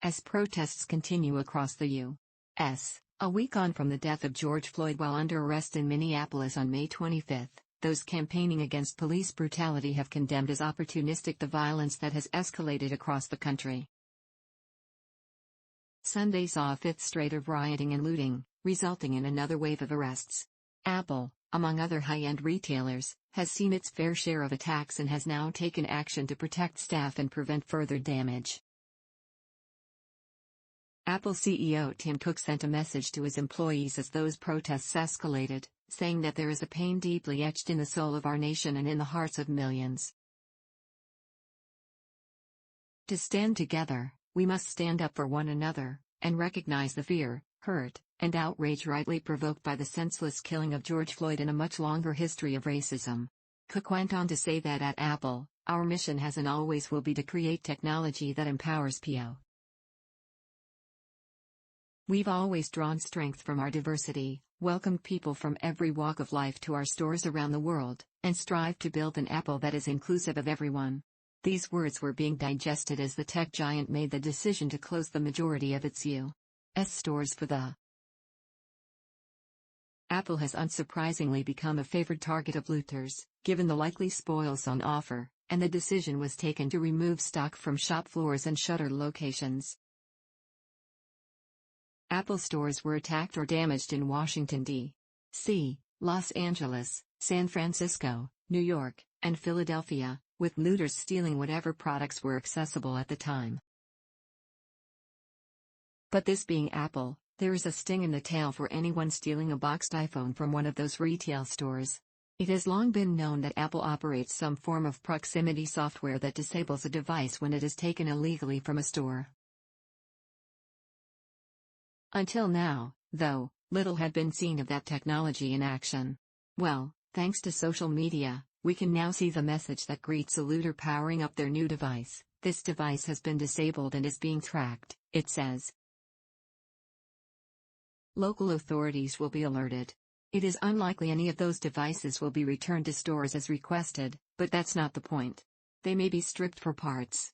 As protests continue across the U.S., a week on from the death of George Floyd while under arrest in Minneapolis on May 25, those campaigning against police brutality have condemned as opportunistic the violence that has escalated across the country. Sunday saw a fifth straight of rioting and looting, resulting in another wave of arrests. Apple, among other high-end retailers, has seen its fair share of attacks and has now taken action to protect staff and prevent further damage. Apple CEO Tim Cook sent a message to his employees as those protests escalated, saying that there is a pain deeply etched in the soul of our nation and in the hearts of millions. To stand together, we must stand up for one another, and recognize the fear, hurt, and outrage rightly provoked by the senseless killing of George Floyd in a much longer history of racism. Cook went on to say that at Apple, our mission has and always will be to create technology that empowers people. We've always drawn strength from our diversity, welcomed people from every walk of life to our stores around the world, and strive to build an Apple that is inclusive of everyone. These words were being digested as the tech giant made the decision to close the majority of its U.S. stores for the Apple has unsurprisingly become a favored target of looters, given the likely spoils on offer, and the decision was taken to remove stock from shop floors and shutter locations. Apple stores were attacked or damaged in Washington, D.C., Los Angeles, San Francisco, New York, and Philadelphia, with looters stealing whatever products were accessible at the time. But this being Apple, there is a sting in the tail for anyone stealing a boxed iPhone from one of those retail stores. It has long been known that Apple operates some form of proximity software that disables a device when it is taken illegally from a store. Until now, though, little had been seen of that technology in action. Well, thanks to social media, we can now see the message that greets a looter powering up their new device. This device has been disabled and is being tracked, it says. Local authorities will be alerted. It is unlikely any of those devices will be returned to stores as requested, but that's not the point. They may be stripped for parts,